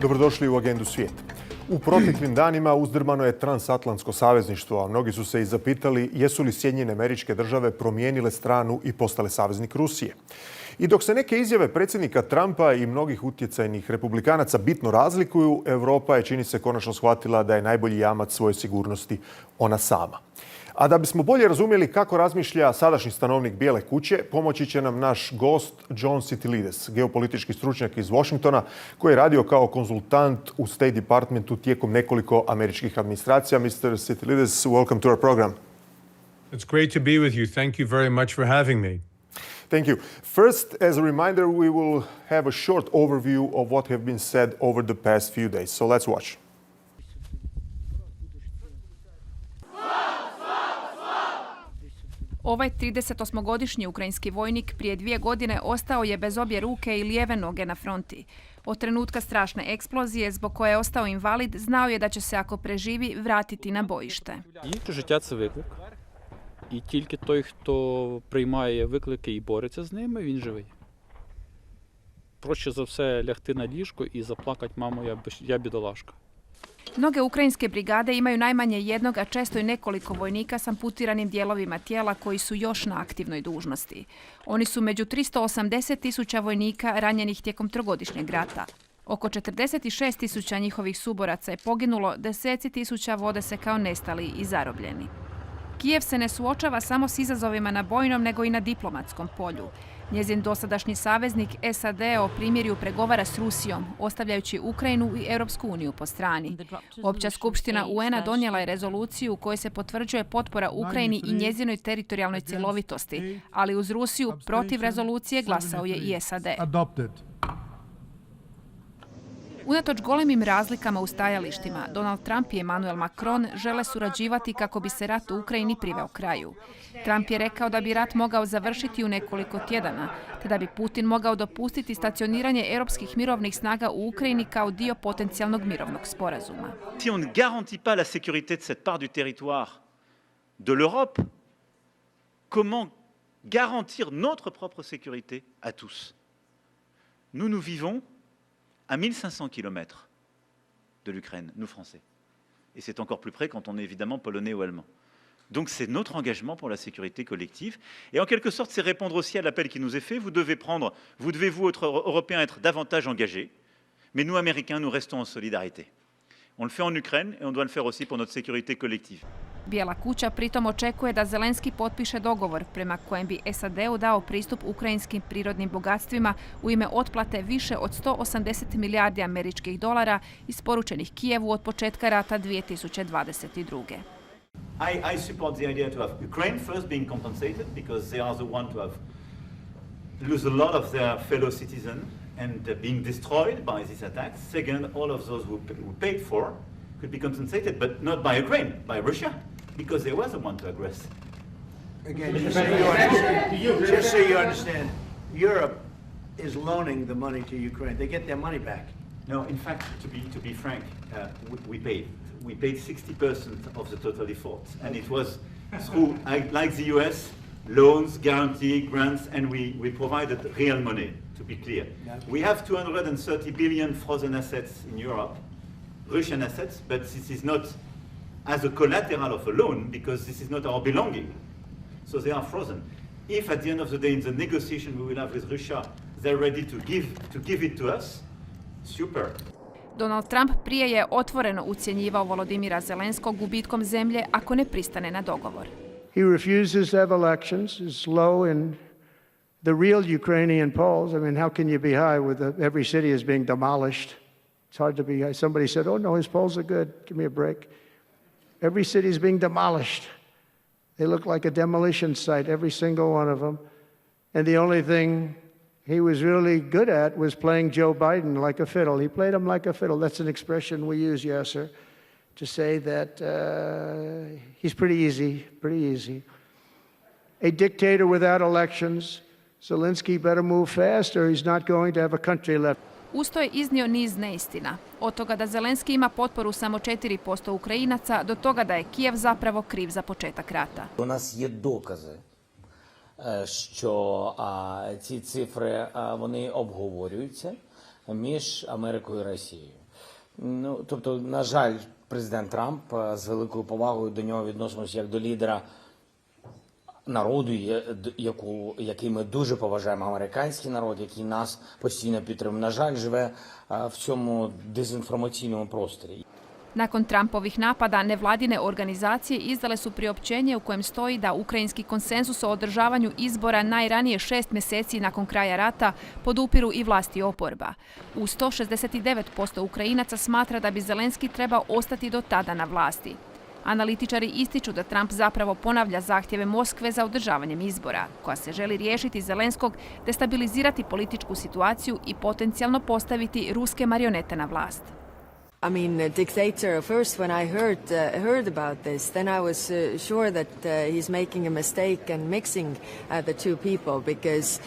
Dobrodošli u Agendu Svijet. U proteklim danima uzdrmano je transatlantsko savezništvo, a mnogi su se i zapitali jesu li Sjedinjene Američke Države promijenile stranu i postale saveznik Rusije. I dok se neke izjave predsjednika Trumpa i mnogih utjecajnih republikanaca bitno razlikuju, Europa je, čini se, konačno shvatila da je najbolji jamac svoje sigurnosti ona sama. A da bismo bolje razumjeli kako razmišlja sadašnji stanovnik Bijele kuće, pomoći će nam naš gost John Sitilides, geopolitički stručnjak iz Washingtona, koji je radio kao konzultant u State Departmentu tijekom nekoliko američkih administracija. Mr. Sitilides, welcome to our program. It's great to be with you. Thank you very much for having me. Thank you. First, as a reminder, we will have a short overview of what have been said over the past few days. So let's watch. Ovaj 38-godišnji ukrajinski vojnik prije 2 godine ostao je bez obje ruke i lijeve noge na fronti. Od trenutka strašne eksplozije zbog koje je ostao invalid, znao je da će se, ako preživi, vratiti na bojište. Життя – це виклик. І тільки той, хто приймає виклики і бореться з ними, він живий. Проще за все лягти на ліжко і заплакати: мамо, я бідолашка. Mnoge ukrajinske brigade imaju najmanje jednog, a često i nekoliko vojnika s amputiranim dijelovima tijela koji su još na aktivnoj dužnosti. Oni su među 380.000 vojnika ranjenih tijekom trogodišnjeg rata. Oko 46.000 njihovih suboraca je poginulo, deseci tisuća vode se kao nestali i zarobljeni. Kijev se ne suočava samo s izazovima na bojnom, nego i na diplomatskom polju. Njezin dosadašnji saveznik SAD o primirju pregovara s Rusijom, ostavljajući Ukrajinu i Europsku uniju po strani. Opća skupština UN-a donijela je rezoluciju u kojoj se potvrđuje potpora Ukrajini i njezinoj teritorijalnoj cjelovitosti, ali uz Rusiju protiv rezolucije glasao je i SAD. Unatoč golemim razlikama u stajalištima, Donald Trump i Emmanuel Macron žele surađivati kako bi se rat u Ukrajini priveo kraju. Trump je rekao da bi rat mogao završiti u nekoliko tjedana, te da bi Putin mogao dopustiti stacioniranje europskih mirovnih snaga u Ukrajini kao dio potencijalnog mirovnog sporazuma. Si on ne garantit pas la sécurité de cette part du territoire de l'Europe, comment garantir notre propre sécurité à tous? Nous vivons à 1500 km de l'Ukraine, nous Français. Et c'est encore plus près quand on est évidemment polonais ou allemand. Donc c'est notre engagement pour la sécurité collective. Et en quelque sorte, c'est répondre aussi à l'appel qui nous est fait. Vous devez, vous, autres Européens, être davantage engagés. Mais nous, Américains, nous restons en solidarité. On le fait en Ukraine et on doit le faire aussi pour notre sécurité collective. Bijela kuća pritom očekuje da Zelensky potpiše dogovor prema kojem bi SAD-u dao pristup ukrajinskim prirodnim bogatstvima u ime otplate više od 180 milijardi američkih dolara isporučenih Kijevu od početka rata 2022. I support the idea to have Ukraine first being compensated because they are the one to have lose a lot of their fellow citizens and being destroyed by these attacks. Second, all of those who paid for could be compensated, but not by Ukraine, by Russia, because they were the one to aggress. Again, just so you understand, Europe is loaning the money to Ukraine. They get their money back. No, in fact, to be frank, we paid. We paid 60% of the total effort, and it was through, like the US, loans, guarantee, grants, and we provided real money, to be clear. We have 230 billion frozen assets in Europe, Russian assets, but this is not as a collateral of a loan because this is not our belonging. So they are frozen. If at the end of the day in the negotiation we will have with Russia, they're ready to give it to us, super. Donald Trump prije je otvoreno ucjenjivao Volodimira Zelenskog gubitkom zemlje ako ne pristane na dogovor. He refuses to have elections. It's low in the real Ukrainian polls. I mean, how can you be high with every city is being demolished? It's hard to be high. Somebody said, oh no, his polls are good. Give me a break. Every city is being demolished. They look like a demolition site, every single one of them. And the only thing he was really good at was playing Joe Biden like a fiddle. He played him like a fiddle. That's an expression we use, Yasser, to say that he's pretty easy. A dictator without elections. Zelensky better move fast or he's not going to have a country left. Uz to je iznio niz neistina. Od toga da Zelensky ima potporu samo 4% Ukrajinaca do toga da je Kijev zapravo kriv za početak rata. У нас є докази, що ці цифри вони обговорюються між Америкою і Росією. Ну, тобто, на жаль, президент Трамп з великою повагою до нього відносимося як до лідера народу, який ми дуже поважаємо, американський народ, який нас постійно підтримує. На жаль, живе в цьому дезінформаційному просторі. Nakon Trumpovih napada, nevladine organizacije izdale su priopćenje u kojem stoji da ukrajinski konsenzus o održavanju izbora najranije 6 mjeseci nakon kraja rata podupiru i vlast i oporba. U 169% Ukrajinaca smatra da bi Zelenski trebao ostati do tada na vlasti. Analitičari ističu da Trump zapravo ponavlja zahtjeve Moskve za održavanjem izbora, koja se želi riješiti Zelenskog, destabilizirati političku situaciju i potencijalno postaviti ruske marionete na vlast. I mean, a dictator. First, when I heard about this, then I was sure that he's making a mistake and mixing the two people, because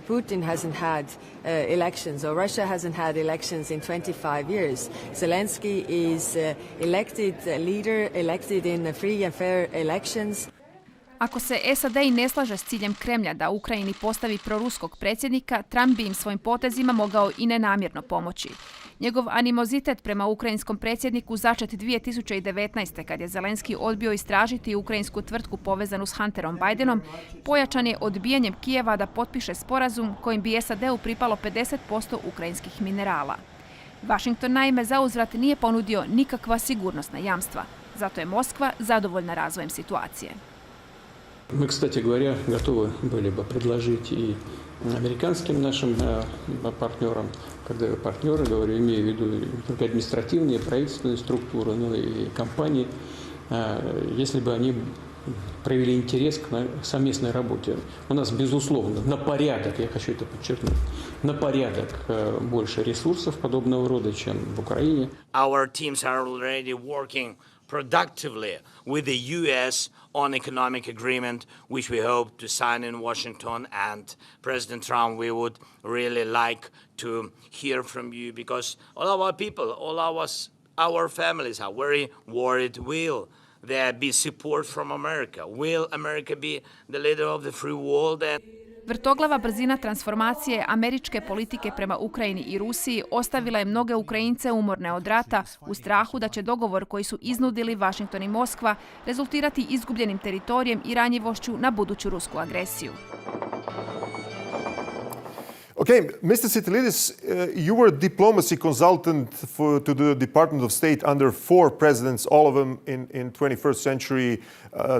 Putin hasn't had elections, or Russia hasn't had elections in 25 years. Zelensky is elected leader, elected in free and fair elections. Ako se SAD i ne slaže s ciljem Kremlja da Ukrajini postavi proruskog predsjednika, Trump bi im svojim potezima mogao i nenamjerno pomoći. Njegov animozitet prema ukrajinskom predsjedniku začet 2019. kad je Zelenski odbio istražiti ukrajinsku tvrtku povezanu s Hunterom Bidenom, pojačan je odbijanjem Kijeva da potpiše sporazum kojim bi SAD-u pripalo 50% ukrajinskih minerala. Washington naime zauzvrat nije ponudio nikakva sigurnosna jamstva, zato je Moskva zadovoljna razvojem situacije. Мы, кстати говоря, готовы были бы предложить и американским нашим партнерам, когда я партнеры говорю, имею в виду не только административные, правительственные структуры, но и компании, если бы они проявили интерес к совместной работе. У нас, безусловно, на порядок, я хочу это подчеркнуть, на порядок больше ресурсов подобного рода, чем в Украине. Our teams are already working productively with the U.S. on economic agreement, which we hope to sign in Washington. And President Trump, we would really like to hear from you, because all of our people, all our families are very worried. Will there be support from America? Will America be the leader of the free world? Vrtoglava brzina transformacije američke politike prema Ukrajini i Rusiji ostavila je mnoge Ukrajince umorne od rata u strahu da će dogovor koji su iznudili Washington i Moskva rezultirati izgubljenim teritorijem i ranjivošću na buduću rusku agresiju. Okay, Mr. Sitilides, you were a diplomacy consultant to the Department of State under 4 presidents, all of them in 21st century.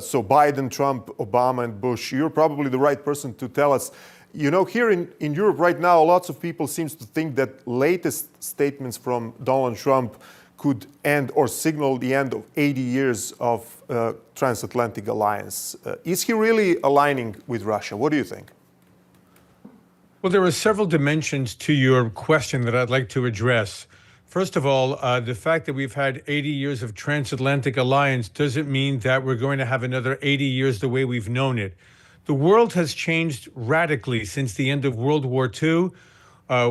So Biden, Trump, Obama, and Bush. You're probably the right person to tell us. You know, here in Europe right now, lots of people seem to think that latest statements from Donald Trump could end or signal the end of 80 years of transatlantic alliance. Is he really aligning with Russia? What do you think? Well, there are several dimensions to your question that I'd like to address. First of all, the fact that we've had 80 years of transatlantic alliance doesn't mean that we're going to have another 80 years the way we've known it. The world has changed radically since the end of World War II.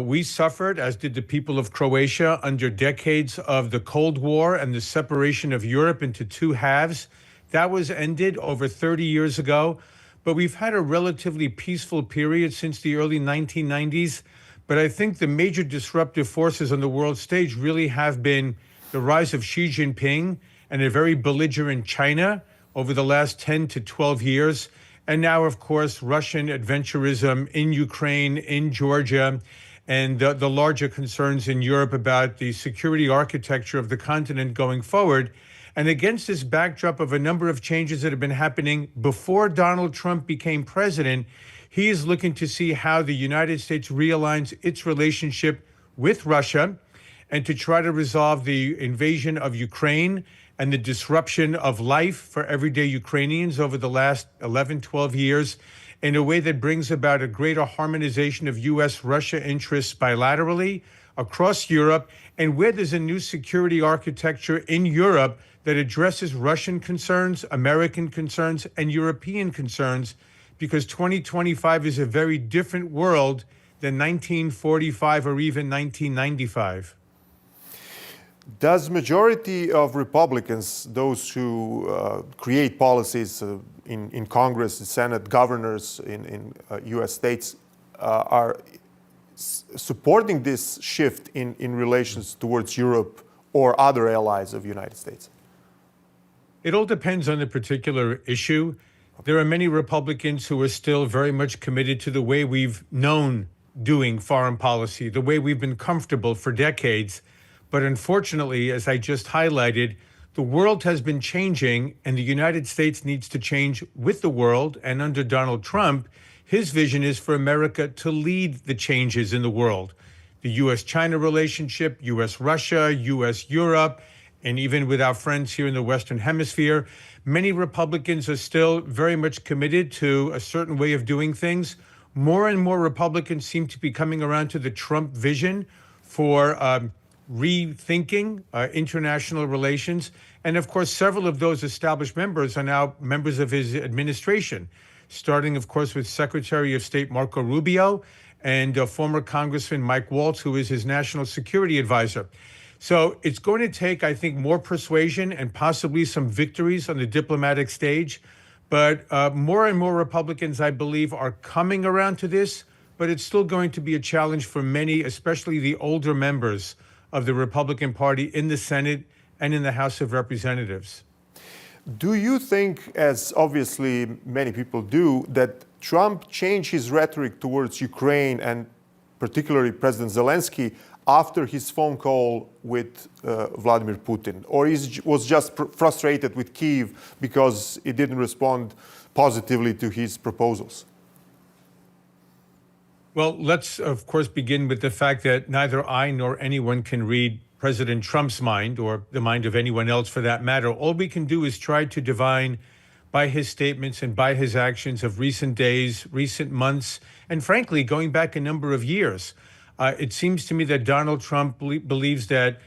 We suffered, as did the people of Croatia, under decades of the Cold War and the separation of Europe into two halves. That was ended over 30 years ago. But we've had a relatively peaceful period since the early 1990s. But I think the major disruptive forces on the world stage really have been the rise of Xi Jinping and a very belligerent China over the last 10 to 12 years. And now, of course, Russian adventurism in Ukraine, in Georgia, and the larger concerns in Europe about the security architecture of the continent going forward. And against this backdrop of a number of changes that have been happening before Donald Trump became president, he is looking to see how the United States realigns its relationship with Russia and to try to resolve the invasion of Ukraine and the disruption of life for everyday Ukrainians over the last 11, 12 years in a way that brings about a greater harmonization of U.S.-Russia interests bilaterally across Europe, and where there's a new security architecture in Europe that addresses Russian concerns, American concerns, and European concerns, because 2025 is a very different world than 1945 or even 1995. Does majority of Republicans, those who create policies in Congress, the Senate, governors in U.S. states, are supporting this shift in relations towards Europe or other allies of the United States? It all depends on the particular issue. There are many Republicans who are still very much committed to the way we've known doing foreign policy, the way we've been comfortable for decades. But unfortunately, as I just highlighted, the world has been changing and the United States needs to change with the world. And under Donald Trump, his vision is for America to lead the changes in the world. The U.S.-China relationship, U.S.-Russia, U.S.-Europe, and even with our friends here in the Western Hemisphere, many Republicans are still very much committed to a certain way of doing things. More and more Republicans seem to be coming around to the Trump vision for rethinking international relations. And of course, several of those established members are now members of his administration, starting, of course, with Secretary of State Marco Rubio and former Congressman Mike Waltz, who is his national security advisor. So it's going to take, I think, more persuasion and possibly some victories on the diplomatic stage. But more and more Republicans, I believe, are coming around to this. But it's still going to be a challenge for many, especially the older members of the Republican Party in the Senate and in the House of Representatives. Do you think, as obviously many people do, that Trump changed his rhetoric towards Ukraine and particularly President Zelensky after his phone call with Vladimir Putin? Or he was just frustrated with Kyiv because it didn't respond positively to his proposals? Well, let's, of course, begin with the fact that neither I nor anyone can read President Trump's mind, or the mind of anyone else for that matter. All we can do is try to divine by his statements and by his actions of recent days, recent months, and frankly, going back a number of years. It seems to me that Donald Trump believes that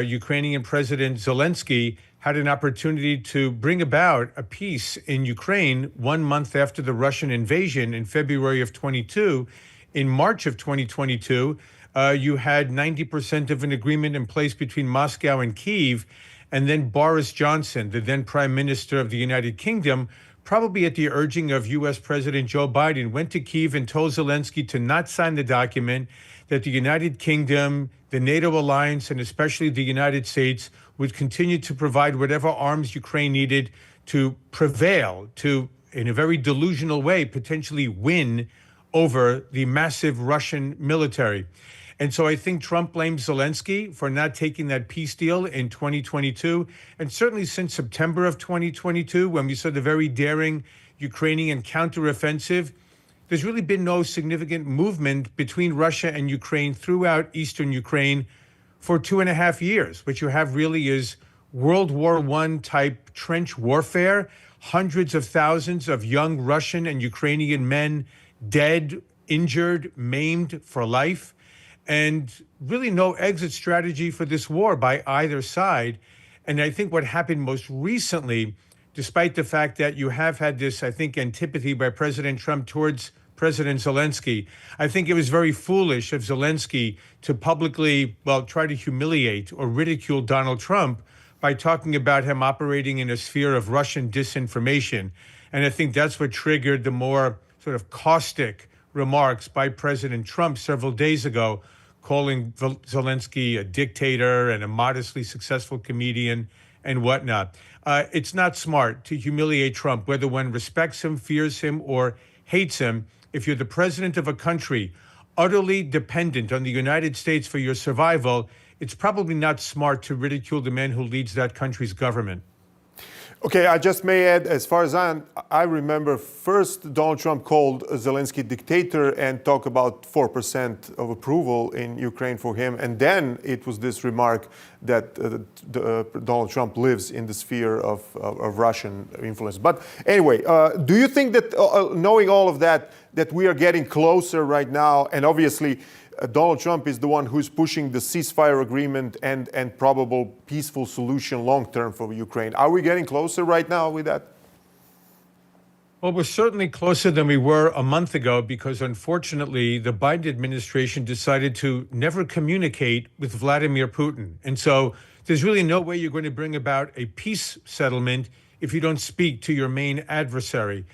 Ukrainian President Zelensky had an opportunity to bring about a peace in Ukraine 1 month after the Russian invasion in February of 22. In March of 2022, you had 90% of an agreement in place between Moscow and Kyiv, and then Boris Johnson, the then Prime Minister of the United Kingdom, probably at the urging of U.S. President Joe Biden, went to Kyiv and told Zelensky to not sign the document, that the United Kingdom, the NATO alliance, and especially the United States would continue to provide whatever arms Ukraine needed to prevail, to, in a very delusional way, potentially win over the massive Russian military. And so I think Trump blames Zelensky for not taking that peace deal in 2022. And certainly since September of 2022, when we saw the very daring Ukrainian counteroffensive, there's really been no significant movement between Russia and Ukraine throughout eastern Ukraine for 2.5 years. What you have really is World War I type trench warfare, hundreds of thousands of young Russian and Ukrainian men dead, injured, maimed for life, and really no exit strategy for this war by either side. And I think what happened most recently, despite the fact that you have had this, I think, antipathy by President Trump towards President Zelensky, I think it was very foolish of Zelensky to publicly, try to humiliate or ridicule Donald Trump by talking about him operating in a sphere of Russian disinformation. And I think that's what triggered the more sort of caustic remarks by President Trump several days ago, calling Zelensky a dictator and a modestly successful comedian and whatnot. It's not smart to humiliate Trump, whether one respects him, fears him, or hates him. If you're the president of a country utterly dependent on the United States for your survival, it's probably not smart to ridicule the man who leads that country's government. Okay, I just may add, as far as I remember, first Donald Trump called Zelensky dictator and talked about 4% of approval in Ukraine for him. And then it was this remark that Donald Trump lives in the sphere of Russian influence. But anyway, do you think that knowing all of that, that we are getting closer right now, and obviously Donald Trump is the one who's pushing the ceasefire agreement and probable peaceful solution long-term for Ukraine. Are we getting closer right now with that? Well, we're certainly closer than we were a month ago because, unfortunately, the Biden administration decided to never communicate with Vladimir Putin. And so there's really no way you're going to bring about a peace settlement if you don't speak to your main adversary.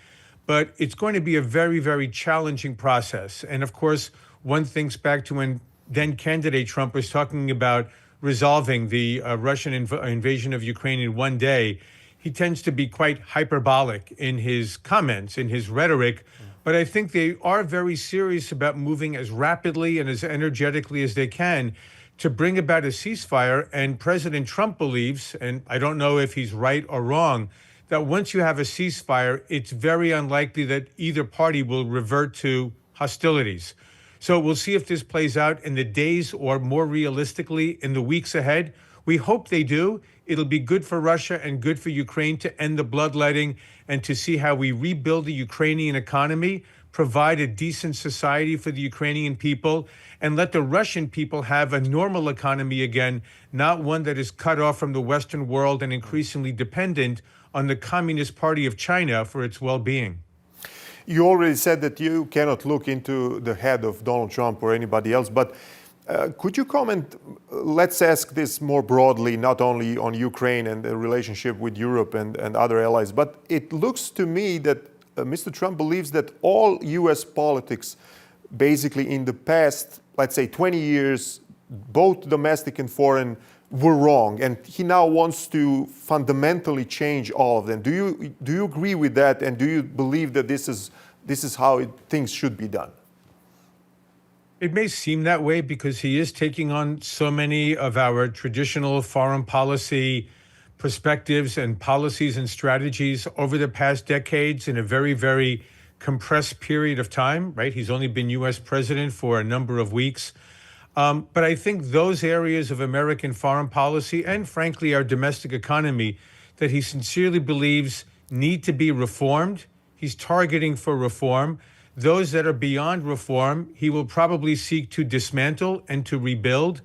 But it's going to be a very, very challenging process. And of course, one thinks back to when then candidate Trump was talking about resolving the Russian invasion of Ukraine in one day, he tends to be quite hyperbolic in his comments, in his rhetoric. But I think they are very serious about moving as rapidly and as energetically as they can to bring about a ceasefire. And President Trump believes, and I don't know if he's right or wrong, that once you have a ceasefire, it's very unlikely that either party will revert to hostilities. So we'll see if this plays out in the days or more realistically in the weeks ahead. We hope they do. It'll be good for Russia and good for Ukraine to end the bloodletting and to see how we rebuild the Ukrainian economy, provide a decent society for the Ukrainian people, and let the Russian people have a normal economy again, not one that is cut off from the Western world and increasingly dependent on the Communist Party of China for its well-being. You already said that you cannot look into the head of Donald Trump or anybody else, but could you comment, let's ask this more broadly, not only on Ukraine and the relationship with Europe and other allies, but it looks to me that Mr. Trump believes that all US politics, basically in the past, let's say 20 years, both domestic and foreign, were wrong, and he now wants to fundamentally change all of them. Do you agree with that, and do you believe that this is how things should be done? It may seem that way because he is taking on so many of our traditional foreign policy perspectives and policies and strategies over the past decades in a very, very compressed period of time, right? He's only been U.S. president for a number of weeks. But I think those areas of American foreign policy and, frankly, our domestic economy that he sincerely believes need to be reformed, he's targeting for reform. Those that are beyond reform, he will probably seek to dismantle and to rebuild.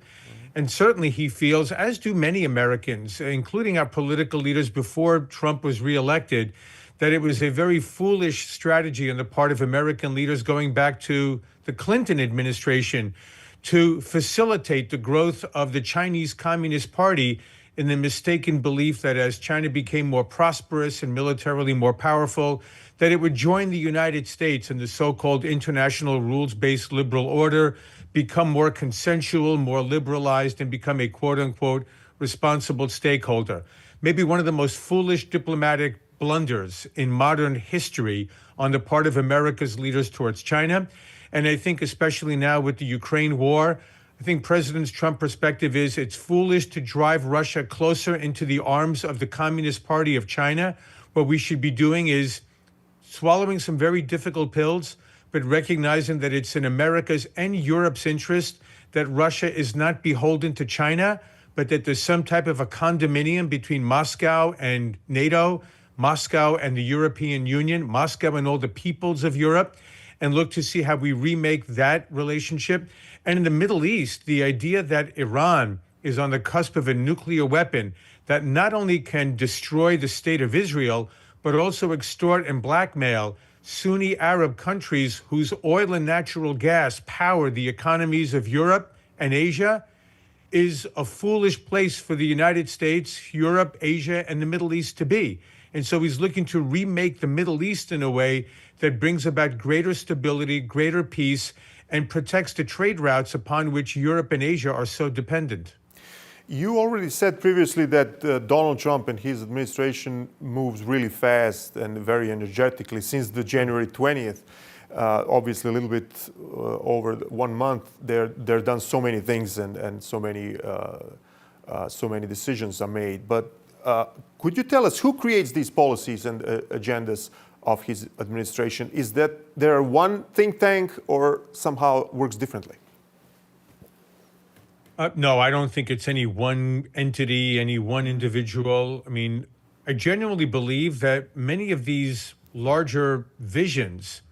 And certainly he feels, as do many Americans, including our political leaders before Trump was reelected, that it was a very foolish strategy on the part of American leaders going back to the Clinton administration to facilitate the growth of the Chinese Communist Party in the mistaken belief that as China became more prosperous and militarily more powerful, that it would join the United States in the so-called international rules-based liberal order, become more consensual, more liberalized, and become a quote-unquote responsible stakeholder. Maybe one of the most foolish diplomatic blunders in modern history on the part of America's leaders towards China. And I think especially now with the Ukraine war, I think President Trump's perspective is it's foolish to drive Russia closer into the arms of the Communist Party of China. What we should be doing is swallowing some very difficult pills, but recognizing that it's in America's and Europe's interest that Russia is not beholden to China, but that there's some type of a condominium between Moscow and NATO, Moscow and the European Union, Moscow and all the peoples of Europe, and look to see how we remake that relationship. And in the Middle East, the idea that Iran is on the cusp of a nuclear weapon that not only can destroy the state of Israel, but also extort and blackmail Sunni Arab countries whose oil and natural gas power the economies of Europe and Asia, is a foolish place for the United States, Europe, Asia, and the Middle East to be. And so he's looking to remake the Middle East in a way that brings about greater stability, greater peace, and protects the trade routes upon which Europe and Asia are so dependent. You already said previously that Donald Trump and his administration moves really fast and very energetically since the January 20th. Obviously, a little bit over 1 month, they're done so many things and so many decisions are made. But could you tell us who creates these policies and agendas of his administration? Is that there one think tank or somehow works differently? No, I don't think it's any one entity, any one individual. I mean, I genuinely believe that many of these larger visions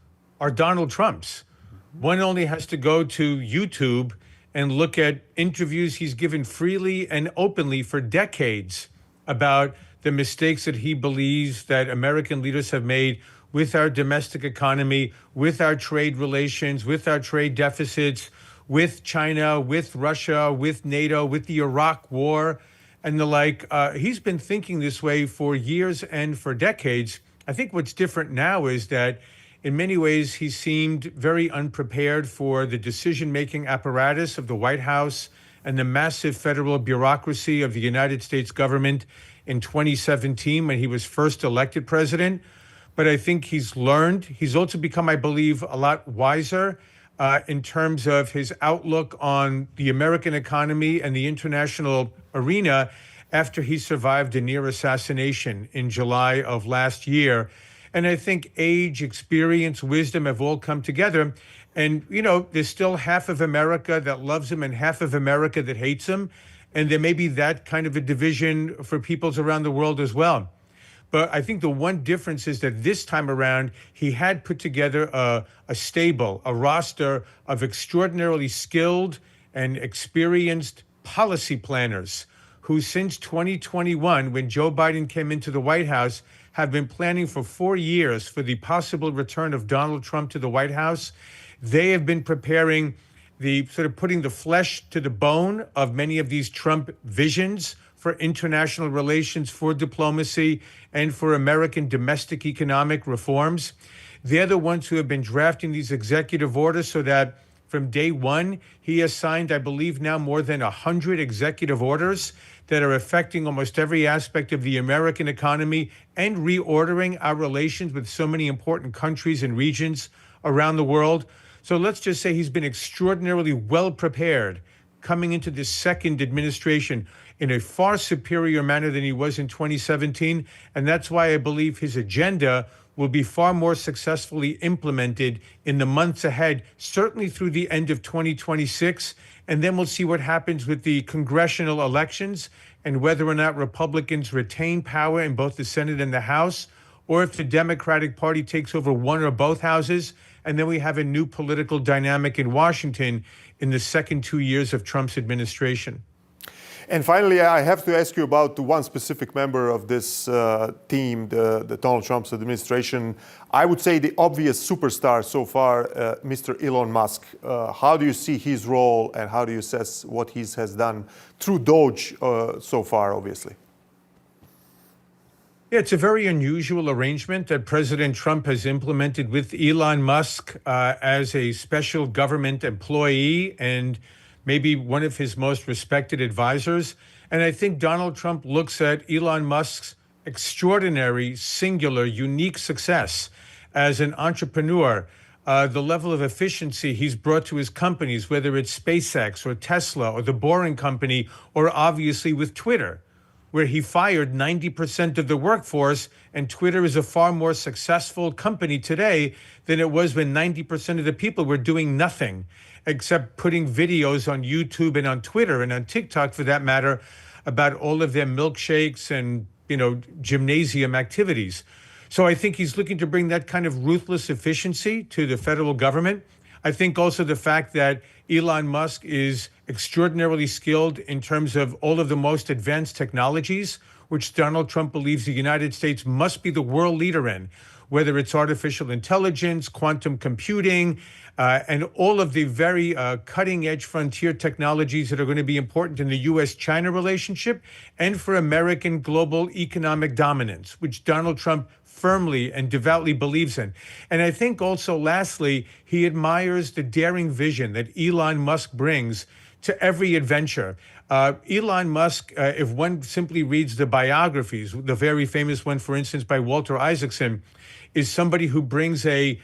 are Donald Trump's. One only has to go to YouTube and look at interviews he's given freely and openly for decades about the mistakes that he believes that American leaders have made with our domestic economy, with our trade relations, with our trade deficits, with China, with Russia, with NATO, with the Iraq war, and the like. He's been thinking this way for years and for decades. I think what's different now is that in many ways he seemed very unprepared for the decision-making apparatus of the White House and the massive federal bureaucracy of the United States government in 2017 when he was first elected president. But I think he's learned. He's also become, I believe, a lot wiser in terms of his outlook on the American economy and the international arena after he survived a near assassination in July of last year. And I think age, experience, wisdom have all come together. And, you know, there's still half of America that loves him and half of America that hates him. And there may be that kind of a division for peoples around the world as well. But I think the one difference is that this time around, he had put together a stable, a roster of extraordinarily skilled and experienced policy planners who since 2021, when Joe Biden came into the White House, have been planning for 4 years for the possible return of Donald Trump to the White House. They have been preparing putting the flesh to the bone of many of these Trump visions for international relations, for diplomacy, and for American domestic economic reforms. They're the ones who have been drafting these executive orders so that from day one, he has signed, I believe now, more than 100 executive orders that are affecting almost every aspect of the American economy and reordering our relations with so many important countries and regions around the world. So let's just say he's been extraordinarily well prepared coming into this second administration in a far superior manner than he was in 2017. And that's why I believe his agenda will be far more successfully implemented in the months ahead, certainly through the end of 2026. And then we'll see what happens with the congressional elections and whether or not Republicans retain power in both the Senate and the House, or if the Democratic Party takes over one or both houses. And then we have a new political dynamic in Washington in the second 2 years of Trump's administration. And finally, I have to ask you about one specific member of this team, the Donald Trump's administration. I would say the obvious superstar so far, Mr. Elon Musk. How do you see his role and how do you assess what he has done through Doge so far, obviously? Yeah, it's a very unusual arrangement that President Trump has implemented with Elon Musk as a special government employee and maybe one of his most respected advisors. And I think Donald Trump looks at Elon Musk's extraordinary, singular, unique success as an entrepreneur, the level of efficiency he's brought to his companies, whether it's SpaceX or Tesla or the Boring Company, or obviously with Twitter, where he fired 90% of the workforce, and Twitter is a far more successful company today than it was when 90% of the people were doing nothing except putting videos on YouTube and on Twitter and on TikTok, for that matter, about all of their milkshakes and, gymnasium activities. So I think he's looking to bring that kind of ruthless efficiency to the federal government. I think also the fact that Elon Musk is extraordinarily skilled in terms of all of the most advanced technologies, which Donald Trump believes the United States must be the world leader in, whether it's artificial intelligence, quantum computing, and all of the very cutting-edge frontier technologies that are going to be important in the U.S.-China relationship and for American global economic dominance, which Donald Trump firmly and devoutly believes in. And I think also, lastly, he admires the daring vision that Elon Musk brings to every adventure. Elon Musk, if one simply reads the biographies, the very famous one, for instance, by Walter Isaacson, is somebody who brings a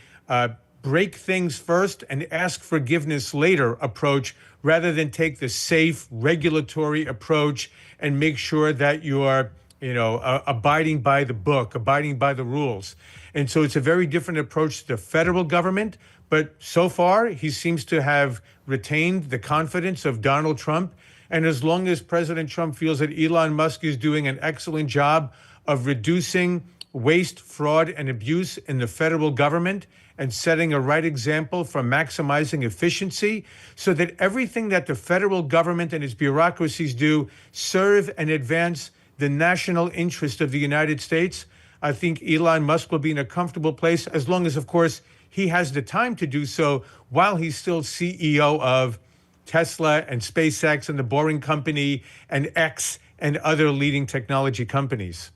break things first and ask forgiveness later approach, rather than take the safe regulatory approach and make sure that you are, abiding by the book, abiding by the rules. And so it's a very different approach to the federal government. But so far, he seems to have retained the confidence of Donald Trump. And as long as President Trump feels that Elon Musk is doing an excellent job of reducing waste, fraud, and abuse in the federal government and setting a right example for maximizing efficiency so that everything that the federal government and its bureaucracies do serve and advance the national interest of the United States, I think Elon Musk will be in a comfortable place as long as, of course, he has the time to do so while he's still CEO of Tesla and SpaceX and the Boring Company and X and other leading technology companies.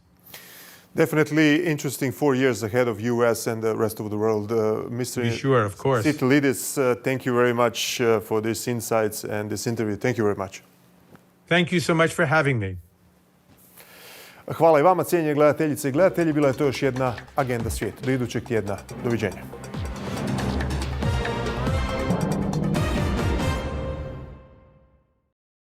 Definitely interesting 4 years ahead of US and the rest of the world. Mr. Be sure, of course. Sitilides, thank you very much for these insights and this interview. Thank you very much. Thank you so much for having me. Hvala i vama, cijenjene gledateljice i gledatelji. Bila je to još jedna Agenda svijeta. Do idućeg tjedna. Doviđenja.